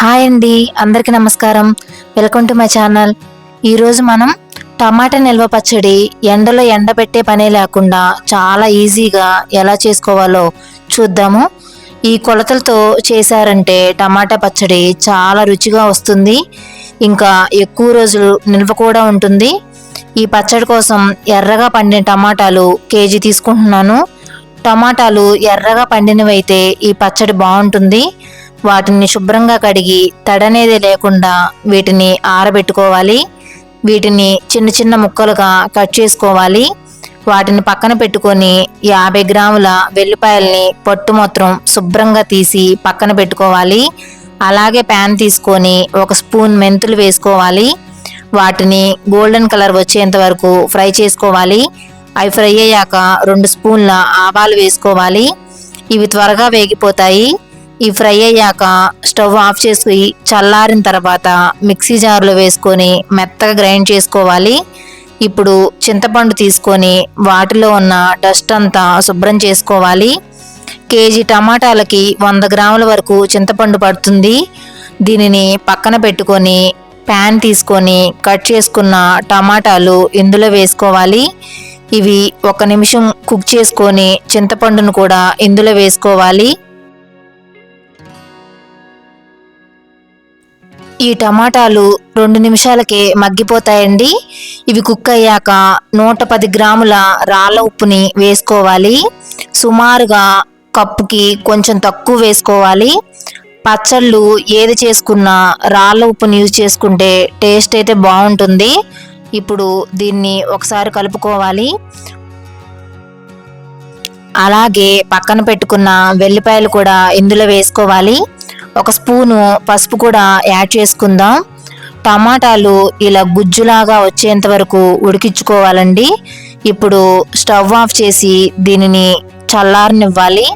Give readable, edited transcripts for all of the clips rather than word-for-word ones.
Hi అండి, అందరికీ నమస్కారం. Welcome to my channel. ఈరోజు మనం టమాటా నిల్వ పచ్చడి ఎండలో ఎండబెట్టే పనే లేకుండా చాలా ఈజీగా ఎలా చేసుకోవాలో చూద్దాము. ఈ కొలతలతో చేశారంటే టమాటా పచ్చడి చాలా రుచిగా వస్తుంది, ఇంకా ఎక్కువ రోజులు నిల్వ కూడా ఉంటుంది. ఈ పచ్చడి కోసం ఎర్రగా పండిన టమాటాలు కేజీ తీసుకుంటున్నాను. టమాటాలు ఎర్రగా పండినవైతే ఈ పచ్చడి బాగుంటుంది. వాటిని శుభ్రంగా కడిగి తడనేది లేకుండా వీటిని ఆరబెట్టుకోవాలి. వీటిని చిన్న చిన్న ముక్కలుగా కట్ చేసుకోవాలి. వాటిని పక్కన పెట్టుకొని 50 గ్రాముల వెల్లిపాయల్ని పొట్టు మొత్తం శుభ్రంగా తీసి పక్కన పెట్టుకోవాలి. అలాగే ప్యాన్ తీసుకొని 1 స్పూన్ మెంతులు వేసుకోవాలి. వాటిని గోల్డెన్ కలర్ వచ్చేంత వరకు ఫ్రై చేసుకోవాలి. అవి ఫ్రై అయ్యాక 2 స్పూన్ల ఆవాలు వేసుకోవాలి. ఇవి త్వరగా వేగిపోతాయి. ఈ ఫ్రై అయ్యాక స్టవ్ ఆఫ్ చేసి చల్లారిన తర్వాత మిక్సీ జార్లో వేసుకొని మెత్తగా గ్రైండ్ చేసుకోవాలి. ఇప్పుడు చింతపండు తీసుకొని వాటిలో ఉన్న డస్ట్ అంతా శుభ్రం చేసుకోవాలి. కేజీ టమాటాలకి 100 గ్రాముల వరకు చింతపండు పడుతుంది. దీనిని పక్కన పెట్టుకొని ప్యాన్ తీసుకొని కట్ చేసుకున్న టమాటాలు ఇందులో వేసుకోవాలి. ఇవి 1 నిమిషం కుక్ చేసుకొని చింతపండును కూడా ఇందులో వేసుకోవాలి. ఈ టమాటాలు 2 నిమిషాలకే మగ్గిపోతాయండి. ఇవి కుక్ అయ్యాక 110 గ్రాముల రాళ్ళ ఉప్పుని వేసుకోవాలి. సుమారుగా కప్పుకి కొంచెం తక్కువ వేసుకోవాలి. పచ్చళ్ళు ఏది చేసుకున్నా రాళ్ళ ఉప్పుని యూజ్ చేసుకుంటే టేస్ట్ అయితే బాగుంటుంది. ఇప్పుడు దీన్ని ఒకసారి కలుపుకోవాలి. అలాగే పక్కన పెట్టుకున్న వెల్లిపాయలు కూడా ఇందులో వేసుకోవాలి. 1 స్పూను పసుపు కూడా యాడ్ చేసుకుందాం. టమాటాలు ఇలా గుజ్జులాగా వచ్చేంత వరకు ఉడికించుకోవాలండి. ఇప్పుడు స్టవ్ ఆఫ్ చేసి దీనిని చల్లారనివ్వాలి.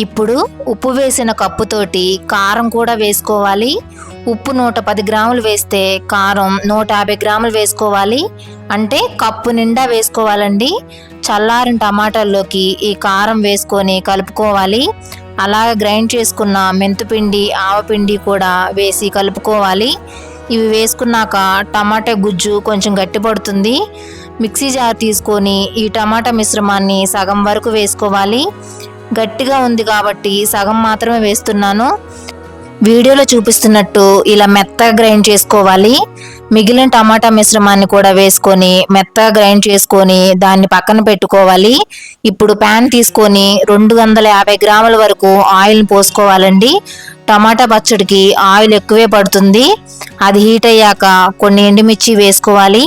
ఇప్పుడు ఉప్పు వేసిన కప్పుతోటి కారం కూడా వేసుకోవాలి. ఉప్పు 110 గ్రాములు వేస్తే కారం 150 గ్రాములు వేసుకోవాలి. అంటే కప్పు నిండా వేసుకోవాలండి. చల్లారిన టమాటాల్లోకి ఈ కారం వేసుకొని కలుపుకోవాలి. అలాగే గ్రైండ్ చేసుకున్న మెంతుపిండి ఆవపిండి కూడా వేసి కలుపుకోవాలి. ఇవి వేసుకున్నాక టమాటా గుజ్జు కొంచెం గట్టిపడుతుంది. మిక్సీ జార్ తీసుకొని ఈ టమాటా మిశ్రమాన్ని సగం వరకు వేసుకోవాలి. గట్టిగా ఉంది కాబట్టి సగం మాత్రమే వేస్తున్నాను. వీడియోలో చూపిస్తున్నట్టు ఇలా మెత్తగా గ్రైండ్ చేసుకోవాలి. మిగిలిన టమాటా మిశ్రమాన్ని కూడా వేసుకొని మెత్తగా గ్రైండ్ చేసుకొని దాన్ని పక్కన పెట్టుకోవాలి. ఇప్పుడు ప్యాన్ తీసుకొని 250 గ్రాముల వరకు ఆయిల్ని పోసుకోవాలండి. టమాటా పచ్చడికి ఆయిల్ ఎక్కువే పడుతుంది. అది హీట్ అయ్యాక కొన్ని ఎండుమిర్చి వేసుకోవాలి.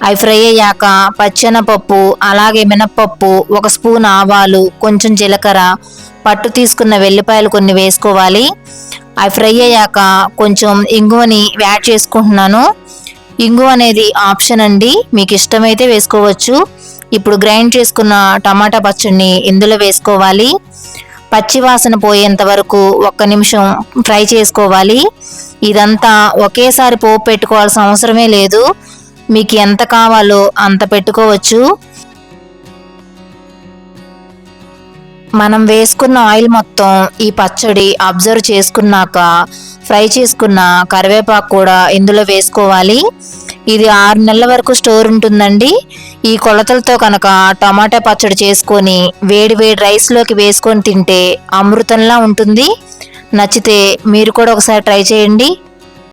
అవి ఫ్రై అయ్యాక పచ్చెనపప్పు అలాగే మినప్పప్పు 1 స్పూన్ ఆవాలు కొంచెం జీలకర్ర పట్టు తీసుకున్న వెల్లిపాయలు కొన్ని వేసుకోవాలి. అవి ఫ్రై అయ్యాక కొంచెం ఇంగువని యాడ్ చేసుకుంటున్నాను. ఇంగువ అనేది ఆప్షన్ అండి, మీకు ఇష్టమైతే వేసుకోవచ్చు. ఇప్పుడు గ్రైండ్ చేసుకున్న టమాటా పచ్చడిని ఇందులో వేసుకోవాలి. పచ్చి వాసన పోయేంత వరకు 1 నిమిషం ఫ్రై చేసుకోవాలి. ఇదంతా ఒకేసారి పోపు పెట్టుకోవాల్సిన అవసరమే లేదు. మీకు ఎంత కావాలో అంత పెట్టుకోవచ్చు. మనం వేసుకున్న ఆయిల్ మొత్తం ఈ పచ్చడి అబ్జర్వ్ చేసుకున్నాక ఫ్రై చేసుకున్న కరివేపాకు కూడా ఇందులో వేసుకోవాలి. ఇది 6 నెలల వరకు స్టోర్ ఉంటుందండి. ఈ కొలతలతో కనుక టమాటా పచ్చడి చేసుకొని వేడి వేడి రైస్లోకి వేసుకొని తింటే అమృతంలా ఉంటుంది. నచ్చితే మీరు కూడా ఒకసారి ట్రై చేయండి.